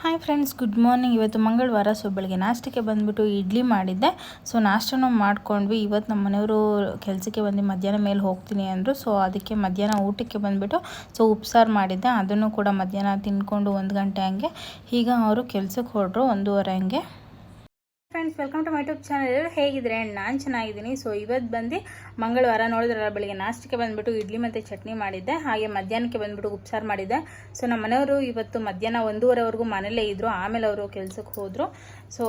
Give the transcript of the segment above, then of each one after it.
Hi friends, good morning. ಇವತ್ತು ಮಂಗಳವಾರ, so ಬೆಳಗ್ಗೆ ನಾಷ್ಟಕ್ಕೆ ಬಂದುಬಿಟ್ಟು ಇಡ್ಲಿ ಮಾಡಿದ್ದೆ. ಸೊ ನಾಷ್ಟನೂ ಮಾಡ್ಕೊಂಡ್ವಿ. ಇವತ್ತು ನಮ್ಮ ಮನೆಯವರು ಕೆಲಸಕ್ಕೆ ಬಂದು ಮಧ್ಯಾಹ್ನ ಮೇಲೆ ಹೋಗ್ತೀನಿ ಅಂದರು. ಸೊ ಅದಕ್ಕೆ ಮಧ್ಯಾಹ್ನ ಊಟಕ್ಕೆ ಬಂದುಬಿಟ್ಟು ಉಪ್ಸಾರು ಮಾಡಿದ್ದೆ. ಅದನ್ನು ಕೂಡ ಮಧ್ಯಾಹ್ನ ತಿಂದ್ಕೊಂಡು 1 ಗಂಟೆ ಹಂಗೆ ಈಗ ಅವರು ಕೆಲಸಕ್ಕೆ ಹೊರಟರು 1:30 ಹಂಗೆ. Friends, welcome to my YouTube channel. ಹೇಗಿದ್ರೆ ನಾನು ಚೆನ್ನಾಗಿದ್ದೀನಿ. ಸೊ ಇವತ್ತು ಬಂದು ಮಂಗಳವಾರ ನೋಡಿದ್ರಲ್ಲ, ಬೆಳಿಗ್ಗೆ ನಾಷ್ಟಕ್ಕೆ ಬಂದುಬಿಟ್ಟು ಇಡ್ಲಿ ಮತ್ತು ಚಟ್ನಿ ಮಾಡಿದ್ದೆ. ಹಾಗೆ ಮಧ್ಯಾಹ್ನಕ್ಕೆ ಬಂದುಬಿಟ್ಟು ಉಪ್ಸಾರು ಮಾಡಿದ್ದೆ. ಸೊ ನಮ್ಮ ಮನೆಯವರು ಇವತ್ತು ಮಧ್ಯಾಹ್ನ 1:30ವರೆಗೂ ಮನೇಲೇ ಇದ್ದರು. ಆಮೇಲೆ ಅವರು ಕೆಲಸಕ್ಕೆ ಹೋದರು. ಸೊ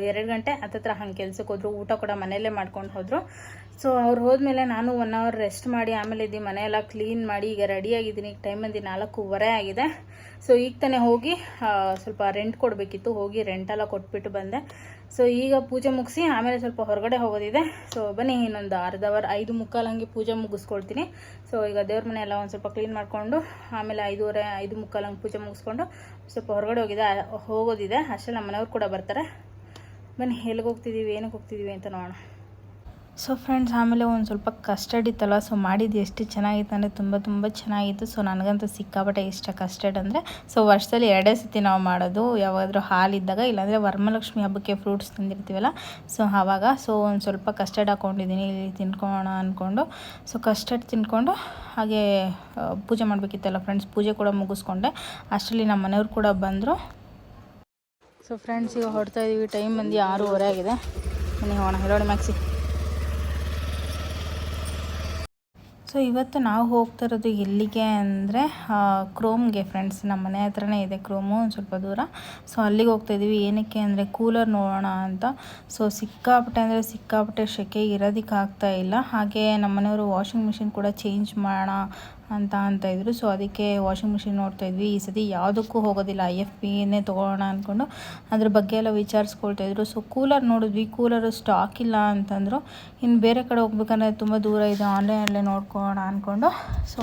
2 ಗಂಟೆ ಹತ್ತತ್ರ ಹಂಗೆ ಕೆಲಸಕ್ಕೆ ಹೋದರು. ಊಟ ಕೂಡ ಮನೆಯಲ್ಲೇ ಮಾಡ್ಕೊಂಡು ಹೋದರು. ಸೊ ಅವ್ರು ಹೋದ್ಮೇಲೆ ನಾನು 1 ಅವರ್ ರೆಸ್ಟ್ ಮಾಡಿ ಆಮೇಲೆ ಮನೆಯೆಲ್ಲ ಕ್ಲೀನ್ ಮಾಡಿ ಈಗ ರೆಡಿಯಾಗಿದ್ದೀನಿ. ಟೈಮ್ ಬಂದು 4:15 ಆಗಿದೆ. ಸೊ ಈಗ ತಾನೇ ಹೋಗಿ ಸ್ವಲ್ಪ ರೆಂಟ್ ಕೊಡಬೇಕಿತ್ತು, ಹೋಗಿ ರೆಂಟೆಲ್ಲ ಕೊಟ್ಬಿಟ್ಟು ಬಂದೆ. ಸೊ ಈಗ ಪೂಜೆ ಮುಗಿಸಿ ಆಮೇಲೆ ಸ್ವಲ್ಪ ಹೊರಗಡೆ ಹೋಗೋದಿದೆ. ಸೊ ಬನ್ನಿ, ಇನ್ನೊಂದು ಅರ್ಧ ಅವರ್ 5:45 ಹಂಗೆ ಪೂಜೆ ಮುಗಿಸ್ಕೊಳ್ತೀನಿ. ಸೊ ಈಗ ದೇವ್ರ ಮನೆ ಎಲ್ಲ ಒಂದು ಸ್ವಲ್ಪ ಕ್ಲೀನ್ ಮಾಡಿಕೊಂಡು ಆಮೇಲೆ 5:30 5:45 ಹಂಗೆ ಪೂಜೆ ಮುಗಿಸ್ಕೊಂಡು ಸ್ವಲ್ಪ ಹೊರಗಡೆ ಹೋಗೋದಿದೆ. ಅಷ್ಟೇ ನಮ್ಮ ಮನೆಯವ್ರು ಕೂಡ ಬರ್ತಾರೆ. ಬನ್ನಿ, ಎಲ್ಲಿಗೆ ಹೋಗ್ತಿದ್ದೀವಿ, ಏನಕ್ಕೆ ಹೋಗ್ತಿದ್ದೀವಿ ಅಂತ ನೋಡೋಣ. ಸೊ ಫ್ರೆಂಡ್ಸ್, ಆಮೇಲೆ ಒಂದು ಸ್ವಲ್ಪ ಕಸ್ಟರ್ಡ್ ಇತ್ತಲ್ಲ, ಸೊ ಮಾಡಿದ್ದು ಎಷ್ಟು ಚೆನ್ನಾಗಿತ್ತು ಅಂದರೆ ತುಂಬ ಚೆನ್ನಾಗಿತ್ತು. ಸೊ ನನಗಂತೂ ಸಿಕ್ಕಾಪಟ್ಟೆ ಇಷ್ಟ ಕಸ್ಟರ್ಡ್ ಅಂದರೆ. ಸೊ ವರ್ಷದಲ್ಲಿ 2 ಸತಿ ನಾವು ಮಾಡೋದು, ಯಾವಾಗಾದರೂ ಹಾಲಿದ್ದಾಗ, ಇಲ್ಲಾಂದರೆ ವರಮಹಾಲಕ್ಷ್ಮಿ ಹಬ್ಬಕ್ಕೆ ಫ್ರೂಟ್ಸ್ ತಂದಿರ್ತೀವಲ್ಲ, ಸೊ ಆವಾಗ. ಸೊ ಒಂದು ಸ್ವಲ್ಪ ಕಸ್ಟರ್ಡ್ ಹಾಕ್ಕೊಂಡಿದ್ದೀನಿ ಇಲ್ಲಿ ತಿನ್ಕೊಳ್ಳೋಣ ಅಂದ್ಕೊಂಡು. ಸೊ ಕಸ್ಟರ್ಡ್ ತಿನ್ಕೊಂಡು ಹಾಗೆ ಪೂಜೆ ಮಾಡಬೇಕಿತ್ತಲ್ಲ ಫ್ರೆಂಡ್ಸ್, ಪೂಜೆ ಕೂಡ ಮುಗಿಸ್ಕೊಂಡೆ. ಅಷ್ಟರಲ್ಲಿ ನಮ್ಮ ಮನೆಯವ್ರು ಕೂಡ ಬಂದರು. ಸೊ ಫ್ರೆಂಡ್ಸ್, ಈಗ ಹೊರಡ್ತಾ ಇದ್ದೀವಿ. ಟೈಮ್ ಬಂದು 6:30 ಆಗಿದೆ. ಬನ್ನಿ ಹೋಗೋಣ. ಹೇಳೋಣ ಮ್ಯಾಕ್ಸಿ. ಸೊ ಇವತ್ತು ನಾವು ಹೋಗ್ತಾ ಇರೋದು ಎಲ್ಲಿಗೆ ಅಂದರೆ ಕ್ರೋಮ್ಗೆ ಫ್ರೆಂಡ್ಸ್. ನಮ್ಮ ಮನೆ ಹತ್ರನೇ ಇದೆ ಕ್ರೋಮು, ಒಂದು ಸ್ವಲ್ಪ ದೂರ. ಸೊ ಅಲ್ಲಿಗೆ ಹೋಗ್ತಾಯಿದ್ದೀವಿ. ಏನಕ್ಕೆ ಅಂದರೆ ಕೂಲರ್ ನೋಡೋಣ ಅಂತ. ಸೊ ಸಿಕ್ಕಾಪಟ್ಟೆ ಸೆಕೆ, ಇರೋದಕ್ಕೆ ಆಗ್ತಾ ಇಲ್ಲ. ಹಾಗೆ ನಮ್ಮ ಮನೆಯವರು ವಾಷಿಂಗ್ ಮಿಷಿನ್ ಕೂಡ ಚೇಂಜ್ ಮಾಡೋಣ ಅಂತ ಇದ್ರು. ಸೊ ಅದಕ್ಕೆ ವಾಷಿಂಗ್ ಮಿಷಿನ್ ನೋಡ್ತಾಯಿದ್ವಿ. ಈ ಸತಿ ಯಾವುದಕ್ಕೂ ಹೋಗೋದಿಲ್ಲ, IFBನೇ ತೊಗೊಳ್ಳೋಣ ಅಂದ್ಕೊಂಡು ಅದ್ರ ಬಗ್ಗೆ ಎಲ್ಲ ವಿಚಾರಿಸ್ಕೊಳ್ತಾಯಿದ್ರು. ಸೊ ಕೂಲರ್ ನೋಡಿದ್ವಿ, ಕೂಲರು ಸ್ಟಾಕ್ ಇಲ್ಲ ಅಂತಂದರು. ಇನ್ನು ಬೇರೆ ಕಡೆ ಹೋಗ್ಬೇಕಂದ್ರೆ ತುಂಬ ದೂರ ಇದೆ, ಆನ್ಲೈನಲ್ಲೇ ನೋಡ್ಕೊಳ್ಳೋಣ ಅಂದ್ಕೊಂಡು ಸೊ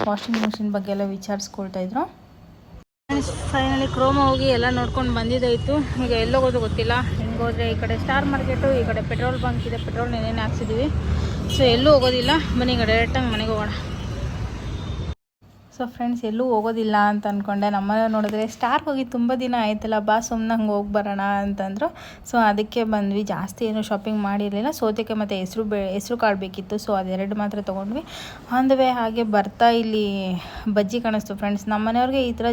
ವಾಷಿಂಗ್ ಮಿಷಿನ್ ಬಗ್ಗೆ ಎಲ್ಲ ವಿಚಾರಿಸ್ಕೊಳ್ತಾಯಿದ್ರು. ಫೈನಲಿ ಕ್ರೋಮ ಹೋಗಿ ಎಲ್ಲ ನೋಡ್ಕೊಂಡು ಬಂದಿದ್ದಾಯಿತು. ಈಗ ಎಲ್ಲೋಗೋದು ಗೊತ್ತಿಲ್ಲ. ಹೆಂಗೋದ್ರೆ ಈ ಕಡೆ ಸ್ಟಾರ್ ಮಾರ್ಕೆಟು, ಈ ಕಡೆ ಪೆಟ್ರೋಲ್ ಬಂಕ್ ಇದೆ, ಪೆಟ್ರೋಲ್ ಏನೇನು ಹಾಕ್ಸಿದ್ದೀವಿ. ಸೊ ಎಲ್ಲೂ ಹೋಗೋದಿಲ್ಲ. ಬನ್ನಿ, ಈಗ ಡೈರೆಕ್ಟಾಗಿ ಮನೆಗೆ ಹೋಗೋಣ. ಸೊ ಫ್ರೆಂಡ್ಸ್, ಎಲ್ಲೂ ಹೋಗೋದಿಲ್ಲ ಅಂತ ಅಂದ್ಕೊಂಡೆ. ನಮ್ಮನೆ ನೋಡಿದ್ರೆ ಸ್ಟಾರ್ಗೆ ಹೋಗಿ ತುಂಬ ದಿನ ಆಯ್ತಲ್ಲ, ಬಾ ಸುಮ್ಮನೆ ಹಂಗೆ ಹೋಗಿ ಬರೋಣ ಅಂತಂದರು. ಸೊ ಅದಕ್ಕೆ ಬಂದ್ವಿ. ಜಾಸ್ತಿ ಏನು ಶಾಪಿಂಗ್ ಮಾಡಿರಲಿಲ್ಲ. ಸೌತೆಕಾಯಿ ಮತ್ತು ಹೆಸರು ಕಾಳು ಬೇಕಿತ್ತು. ಸೊ ಅದೆರಡು ಮಾತ್ರ ತೊಗೊಂಡ್ವಿ. ಆನ್ ದ ವೇ ಹಾಗೆ ಬರ್ತಾ ಇಲ್ಲಿ ಬಜ್ಜಿ ಕಾಣಿಸ್ತು ಫ್ರೆಂಡ್ಸ್. ನಮ್ಮ ಮನೆಯವ್ರಿಗೆ ಈ ಥರ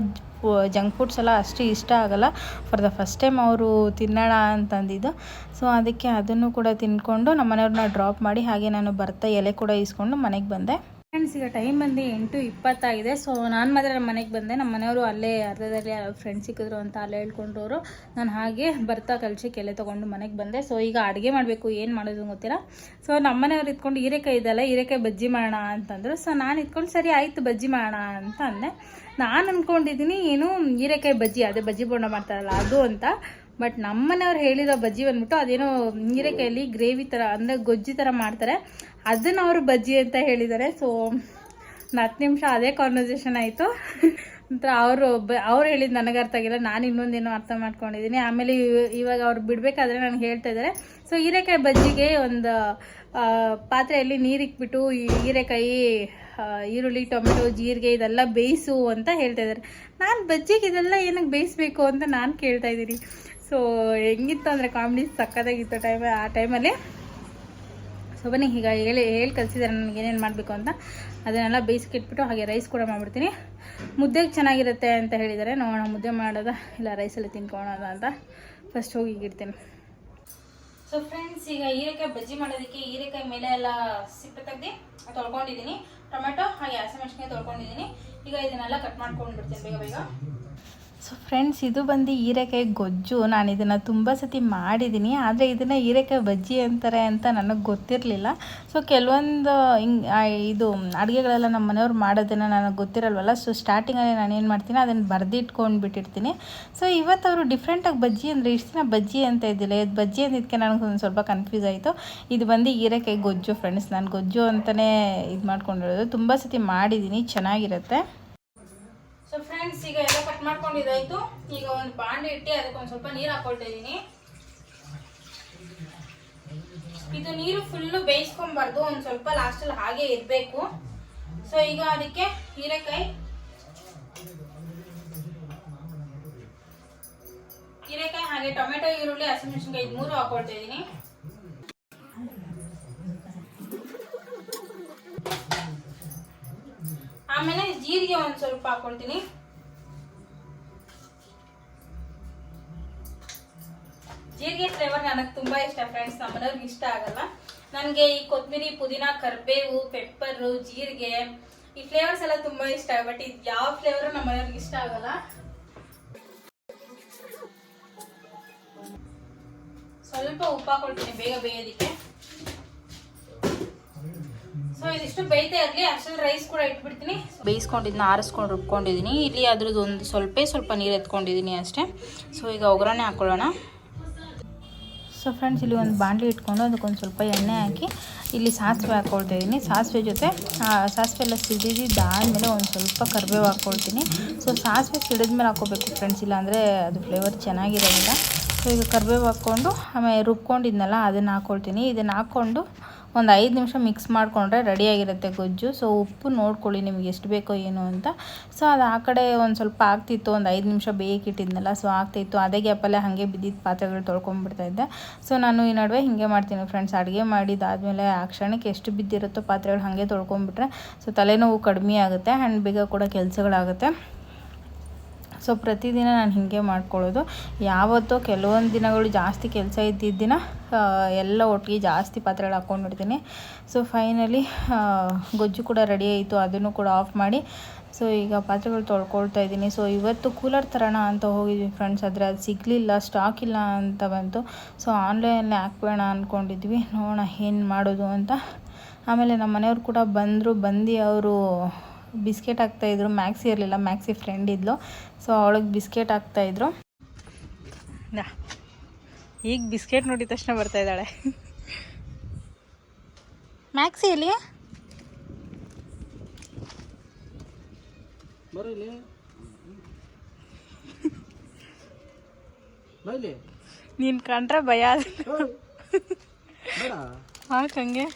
ಜಂಕ್ ಫುಡ್ಸ್ ಎಲ್ಲ ಅಷ್ಟು ಇಷ್ಟ ಆಗೋಲ್ಲ. ಫಾರ್ ದ ಫಸ್ಟ್ ಟೈಮ್ ಅವರು ತಿನ್ನೋಣ ಅಂತಂದಿದ್ದು. ಸೊ ಅದಕ್ಕೆ ಅದನ್ನು ಕೂಡ ತಿಂದ್ಕೊಂಡು ನಮ್ಮ ಮನೆಯವ್ರನ್ನ ಡ್ರಾಪ್ ಮಾಡಿ ಹಾಗೆ ನಾನು ಬರ್ತಾ ಎಲೆ ಕೂಡ ಇಸ್ಕೊಂಡು ಮನೆಗೆ ಬಂದೆ. ಫ್ರೆಂಡ್ಸ್, ಈಗ ಟೈಮ್ ಬಂದು 8:20 ಆಗಿದೆ. ಸೊ ನಾನು ಮಾತ್ರ ನಮ್ಮ ಮನೆಗೆ ಬಂದೆ. ನಮ್ಮ ಮನೆಯವರು ಅಲ್ಲೇ ಅರ್ಧದಲ್ಲಿ ಫ್ರೆಂಡ್ಸ್ ಸಿಕ್ಕಿದ್ರು ಅಂತ ಅಲ್ಲೇ ಹೇಳ್ಕೊಂಡ್ರವರು. ನಾನು ಹಾಗೆ ಬರ್ತಾ ಕಲ್ಸಕ್ಕೆ ಎಲೆ ತೊಗೊಂಡು ಮನೆಗೆ ಬಂದೆ. ಸೊ ಈಗ ಅಡುಗೆ ಮಾಡಬೇಕು, ಏನು ಮಾಡೋದು ಗೊತ್ತಿಲ್ಲ. ಸೊ ನಮ್ಮ ಮನೆಯವ್ರು ಇಟ್ಕೊಂಡು ಹೀರೆಕಾಯಿ ಇದೆಲ್ಲ, ಹೀರೆಕಾಯಿ ಬಜ್ಜಿ ಮಾಡೋಣ ಅಂತಂದರು. ಸೊ ನಾನು ಇಟ್ಕೊಂಡು ಸರಿ ಆಯಿತು ಬಜ್ಜಿ ಮಾಡೋಣ ಅಂತ ಅಂದೆ. ನಾನು ಅಂದ್ಕೊಂಡಿದ್ದೀನಿ ಏನು ಹೀರೆಕಾಯಿ ಬಜ್ಜಿ, ಅದೇ ಬಜ್ಜಿ ಬೋಂಡ ಮಾಡ್ತಾರಲ್ಲ ಅದು ಅಂತ. ಬಟ್ ನಮ್ಮ ಮನೆಯವ್ರು ಹೇಳಿರೋ ಬಜ್ಜಿ ಬಂದ್ಬಿಟ್ಟು ಅದೇನೋ ಹೀರೆಕಾಯಲ್ಲಿ ಗ್ರೇವಿ ಥರ ಅಂದರೆ ಗೊಜ್ಜಿ ಥರ ಮಾಡ್ತಾರೆ, ಅದನ್ನು ಅವರು ಬಜ್ಜಿ ಅಂತ ಹೇಳಿದ್ದಾರೆ. ಸೊ 10 ನಿಮಿಷ ಅದೇ ಕಾನ್ವರ್ಸೇಷನ್ ಆಯಿತು. ನಂತರ ಅವ್ರು ಹೇಳಿದ್ದು ನನಗೆ ಅರ್ಥ ಆಗಿಲ್ಲ, ನಾನು ಇನ್ನೊಂದೇನೋ ಅರ್ಥ ಮಾಡ್ಕೊಂಡಿದ್ದೀನಿ. ಆಮೇಲೆ ಇವಾಗ ಅವ್ರು ಬಿಡಬೇಕಾದ್ರೆ ನನಗೆ ಹೇಳ್ತಾ ಇದ್ದಾರೆ. ಸೊ ಹೀರೆಕಾಯಿ ಬಜ್ಜಿಗೆ ಒಂದು ಪಾತ್ರೆಯಲ್ಲಿ ನೀರಿಕ್ಬಿಟ್ಟು ಹೀರೆಕಾಯಿ, ಈರುಳ್ಳಿ, ಟೊಮೆಟೊ, ಜೀರಿಗೆ ಇದೆಲ್ಲ ಬೇಯಿಸು ಅಂತ ಹೇಳ್ತಾ ಇದ್ದಾರೆ. ನಾನು ಬಜ್ಜಿಗೆ ಇದೆಲ್ಲ ಏನಕ್ಕೆ ಬೇಯಿಸ್ಬೇಕು ಅಂತ ನಾನು ಕೇಳ್ತಾ ಇದ್ದೀನಿ. ಸೊ ಹೆಂಗಿತ್ತು ಅಂದರೆ ಕಾಮಿಡಿ ಸಕ್ಕತ್ತಾಗಿತ್ತು ಆ ಟೈಮಲ್ಲಿ. ಸೊ ಬನ್ನಿ, ಈಗ ಹೇಳಿ ಕಲಿಸಿದ್ದಾರೆ ನನಗೆ ಏನೇನು ಮಾಡಬೇಕು ಅಂತ. ಅದನ್ನೆಲ್ಲ ಬೇಯಿಸ್ಕಿಟ್ಬಿಟ್ಟು ಹಾಗೆ ರೈಸ್ ಕೂಡ ಮಾಡಿಬಿಡ್ತೀನಿ. ಮುದ್ದೆಗೆ ಚೆನ್ನಾಗಿರುತ್ತೆ ಅಂತ ಹೇಳಿದ್ದಾರೆ. ನೋಡೋಣ ಮುದ್ದೆ ಮಾಡೋದ ಇಲ್ಲ ರೈಸಲ್ಲಿ ತಿನ್ಕೊಳ್ಳೋದ ಅಂತ. ಫಸ್ಟ್ ಹೋಗಿ ಇಡ್ತೀನಿ. ಸೊ ಫ್ರೆಂಡ್ಸ್, ಈಗ ಹೀರೆಕಾಯಿ ಬಜ್ಜಿ ಮಾಡೋದಕ್ಕೆ ಹೀರೆಕಾಯಿ ಮೇಲೆ ಎಲ್ಲ ಸಿಪ್ಪೆ ತೆಗ್ದು ತೊಳ್ಕೊಂಡಿದ್ದೀನಿ. ಟೊಮೆಟೊ ಹಾಗೆ ಹಸಿಮೆಣಸಿನಕಾಯಿ ತೊಳ್ಕೊಂಡಿದ್ದೀನಿ. ಈಗ ಇದನ್ನೆಲ್ಲ ಕಟ್ ಮಾಡ್ಕೊಂಡು ಬಿಡ್ತೀನಿ ಬೇಗ. ಸೊ ಫ್ರೆಂಡ್ಸ್, ಇದು ಬಂದು ಹೀರೆಕಾಯಿ ಗೊಜ್ಜು. ನಾನು ಇದನ್ನು ತುಂಬ ಸತಿ ಮಾಡಿದ್ದೀನಿ, ಆದರೆ ಇದನ್ನು ಹೀರೆಕಾಯಿ ಬಜ್ಜಿ ಅಂತಾರೆ ಅಂತ ನನಗೆ ಗೊತ್ತಿರಲಿಲ್ಲ. ಸೊ ಕೆಲವೊಂದು ಇದು ಅಡುಗೆಗಳೆಲ್ಲ ನಮ್ಮ ಮನೆಯವ್ರು ಮಾಡೋದನ್ನು ನನಗೆ ಗೊತ್ತಿರಲ್ವಲ್ಲ. ಸೊ ಸ್ಟಾರ್ಟಿಂಗಲ್ಲಿ ನಾನು ಏನು ಮಾಡ್ತೀನಿ, ಅದನ್ನು ಬರೆದಿಟ್ಕೊಂಡು ಬಿಟ್ಟಿರ್ತೀನಿ. ಸೊ ಇವತ್ತು ಅವರು ಡಿಫ್ರೆಂಟಾಗಿ ಬಜ್ಜಿ ಅಂದರೆ ಇಷ್ಟು ದಿನ ಬಜ್ಜಿ ಅಂತ ಇದ್ದಿಲ್ಲ, ಇದು ಬಜ್ಜಿ ಅಂದಿದ್ದಕ್ಕೆ ನನಗೆ ಒಂದು ಸ್ವಲ್ಪ ಕನ್ಫ್ಯೂಸ್ ಆಯಿತು. ಇದು ಬಂದು ಹೀರೆಕಾಯಿ ಗೊಜ್ಜು ಫ್ರೆಂಡ್ಸ್. ನಾನು ಗೊಜ್ಜು ಅಂತಲೇ ಇದು ಮಾಡ್ಕೊಂಡಿರೋದು. ತುಂಬ ಸತಿ ಮಾಡಿದ್ದೀನಿ, ಚೆನ್ನಾಗಿರುತ್ತೆ. ಸೊ ಫ್ರೆಂಡ್ಸ್, ಈಗ ಎಲ್ಲ ಕಟ್ ಮಾಡ್ಕೊಂಡಿದ್ದಾಯಿತು. ಈಗ ಒಂದು ಬಾಂಡೆ ಇಟ್ಟು ಅದಕ್ಕೆ ಒಂದು ಸ್ವಲ್ಪ ನೀರು ಹಾಕೊಳ್ತಾ ಇದ್ದೀನಿ. ಇದು ನೀರು ಫುಲ್ಲು ಬೇಯಿಸ್ಕೊಬಾರ್ದು, ಒಂದು ಸ್ವಲ್ಪ ಲಾಸ್ಟಲ್ಲಿ ಹಾಗೆ ಇರಬೇಕು. ಸೊ ಈಗ ಅದಕ್ಕೆ ಹೀರೆಕಾಯಿ ಹೀರೆಕಾಯಿ ಹಾಗೆ ಟೊಮೆಟೊ, ಈರುಳ್ಳಿ, ಹಸಿಮೆಣಸಿನಕಾಯಿ 3 ಹಾಕೊಳ್ತಾ ಇದ್ದೀನಿ. ಆಮೇಲೆ ಜೀರಿಗೆ ಒಂದು ಸ್ವಲ್ಪ ಹಾಕೊಳ್ತೀನಿ. ಜೀರಿಗೆ ಫ್ಲೇವರ್ ನನಗೆ ತುಂಬಾ ಇಷ್ಟ ಫ್ರೆಂಡ್ಸ್, ನಮ್ಮನೆಯವ್ರಿಗೆ ಇಷ್ಟ ಆಗಲ್ಲ. ನನಗೆ ಈ ಕೊತ್ತಂಬರಿ, ಪುದೀನ, ಕರಿಬೇವು, ಪೆಪ್ಪರು, ಜೀರಿಗೆ ಈ ಫ್ಲೇವರ್ಸ್ ಎಲ್ಲ ತುಂಬಾ ಇಷ್ಟ. ಬಟ್ ಇದು ಯಾವ ಫ್ಲೇವರು ನಮ್ಮನೆಯವ್ರಿಗೆ ಇಷ್ಟ ಆಗಲ್ಲ. ಸ್ವಲ್ಪ ಉಪ್ಪು ಹಾಕೊಳ್ತೀನಿ ಬೇಗ ಬೇಯೋದಿಕ್ಕೆ. ಸೊ ಇದಿಷ್ಟು ಬೇಯ್ತಾ ಇರಲಿ. ಅಷ್ಟರಲ್ಲಿ ರೈಸ್ ಕೂಡ ಇಟ್ಬಿಡ್ತೀನಿ. ಬೇಯಿಸ್ಕೊಂಡಿದ್ದನ್ನ ಆರಿಸ್ಕೊಂಡು ರುಬ್ಕೊಂಡಿದ್ದೀನಿ. ಇಲ್ಲಿ ಅದ್ರದ್ದು ಒಂದು ಸ್ವಲ್ಪ ನೀರು ಎತ್ಕೊಂಡಿದ್ದೀನಿ ಅಷ್ಟೇ. ಸೊ ಈಗ ಒಗ್ಗರಣೆ ಹಾಕೊಳ್ಳೋಣ. ಸೊ ಫ್ರೆಂಡ್ಸ್, ಇಲ್ಲಿ ಒಂದು ಬಾಣಲಿ ಇಟ್ಕೊಂಡು ಅದಕ್ಕೊಂದು ಸ್ವಲ್ಪ ಎಣ್ಣೆ ಹಾಕಿ ಇಲ್ಲಿ ಸಾಸಿವೆ ಹಾಕ್ಕೊಳ್ತಾ ಇದ್ದೀನಿ. ಸಾಸಿವೆ ಜೊತೆ ಸಾಸಿವೆ ಎಲ್ಲ ಸಿಡಿದಾದ್ಮೇಲೆ ಒಂದು ಸ್ವಲ್ಪ ಕರಿಬೇವು ಹಾಕ್ಕೊಳ್ತೀನಿ. ಸೊ ಸಾಸಿವೆ ಸಿಡಿದ್ಮೇಲೆ ಹಾಕ್ಕೋಬೇಕು ಫ್ರೆಂಡ್ಸ್, ಇಲ್ಲಾಂದರೆ ಅದು ಫ್ಲೇವರ್ ಚೆನ್ನಾಗಿರೋದಿಲ್ಲ. ಸೊ ಈಗ ಕರಿಬೇವು ಹಾಕ್ಕೊಂಡು ಆಮೇಲೆ ರುಬ್ಕೊಂಡಿದ್ನಲ್ಲ ಅದನ್ನು ಹಾಕ್ಕೊಳ್ತೀನಿ. ಇದನ್ನು ಹಾಕ್ಕೊಂಡು ಒಂದು 5 ನಿಮಿಷ ಮಿಕ್ಸ್ ಮಾಡಿಕೊಂಡ್ರೆ ರೆಡಿಯಾಗಿರುತ್ತೆ ಗೊಜ್ಜು. ಸೊ ಉಪ್ಪು ನೋಡ್ಕೊಳ್ಳಿ ನಿಮ್ಗೆ ಎಷ್ಟು ಬೇಕೋ ಏನು ಅಂತ. ಸೊ ಅದು ಆ ಕಡೆ ಒಂದು ಸ್ವಲ್ಪ ಆಗ್ತಿತ್ತು, ಒಂದು 5 ನಿಮಿಷ ಬೇಯಕ್ಕಿಟ್ಟಿದ್ನಲ್ಲ, ಸೊ ಆಗ್ತಿತ್ತು. ಅದೇ ಗ್ಯಾಪಲ್ಲೇ ಹಾಗೆ ಬಿದ್ದಿದ್ದ ಪಾತ್ರೆಗಳು ತೊಳ್ಕೊಂಡ್ಬಿಡ್ತಾಯಿದ್ದೆ. ಸೊ ನಾನು ಈ ನಡುವೆ ಹೀಗೆ ಮಾಡ್ತೀನಿ ಫ್ರೆಂಡ್ಸ್, ಅಡುಗೆ ಮಾಡಿದಾದಮೇಲೆ ಆ ಕ್ಷಣಕ್ಕೆ ಎಷ್ಟು ಬಿದ್ದಿರುತ್ತೋ ಪಾತ್ರೆಗಳು ಹಾಗೆ ತೊಳ್ಕೊಂಡ್ಬಿಟ್ರೆ ಸೊ ತಲೆನೋವು ಕಡಿಮೆ ಆಗುತ್ತೆ ಆ್ಯಂಡ್ ಬೇಗ ಕೂಡ ಕೆಲಸಗಳಾಗುತ್ತೆ. ಸೊ ಪ್ರತಿದಿನ ನಾನು ಹೀಗೆ ಮಾಡ್ಕೊಳ್ಳೋದು. ಯಾವತ್ತೋ ಕೆಲವೊಂದು ದಿನಗಳು ಜಾಸ್ತಿ ಕೆಲಸ ಇದ್ದಿದ್ದ ದಿನ ಎಲ್ಲ ಒಟ್ಟಿಗೆ ಜಾಸ್ತಿ ಪಾತ್ರೆಗಳು ಹಾಕ್ಕೊಂಡ್ಬಿಡ್ತೀನಿ. ಸೊ ಫೈನಲಿ ಗೊಜ್ಜು ಕೂಡ ರೆಡಿ ಆಯಿತು, ಅದನ್ನು ಕೂಡ ಆಫ್ ಮಾಡಿ ಸೊ ಈಗ ಪಾತ್ರೆಗಳು ತೊಳ್ಕೊಳ್ತಾ ಇದ್ದೀನಿ. ಸೊ ಇವತ್ತು ಕೂಲರ್ ತರೋಣ ಅಂತ ಹೋಗಿದ್ವಿ ಫ್ರೆಂಡ್ಸ್, ಆದರೆ ಅದು ಸಿಗಲಿಲ್ಲ, ಸ್ಟಾಕ್ ಇಲ್ಲ ಅಂತ ಬಂತು. ಸೊ ಆನ್ಲೈನಲ್ಲಿ ಹಾಕ್ಬೇಡ ಅಂದ್ಕೊಂಡಿದ್ವಿ, ನೋಡೋಣ ಏನು ಮಾಡೋದು ಅಂತ. ಆಮೇಲೆ ನಮ್ಮ ಮನೆಯವ್ರು ಕೂಡ ಬಂದು ಅವರು ಬಿಸ್ಕೆಟ್ ಹಾಕ್ತಾಯಿದ್ರು. ಮ್ಯಾಕ್ಸಿ ಇರಲಿಲ್ಲ, ಮ್ಯಾಕ್ಸಿ ಫ್ರೆಂಡ್ ಇದ್ಲು, ಸೊ ಅವಳಿಗೆ ಬಿಸ್ಕೆಟ್ ಹಾಕ್ತಾಯಿದ್ರು. ಈಗ ಬಿಸ್ಕೆಟ್ ನೋಡಿದ ತಕ್ಷಣ ಬರ್ತಾ ಇದ್ದಾಳೆ. ಮ್ಯಾಕ್ಸಿ ಎಲ್ಲಿ ನೀನು ಕಂಡ್ರೆ ಭಯ ಹಾಕಂಗೆ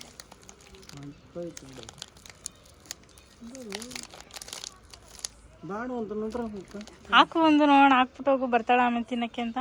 ಹಾಕು ಒಂದು ನೋಡೋಣ, ಹಾಕ್ಬಿಟ್ಟು ಹೋಗು ಬರ್ತಾಳ ಆಮೇಲೆ ತಿನ್ನಕ್ಕೆ ಅಂತ.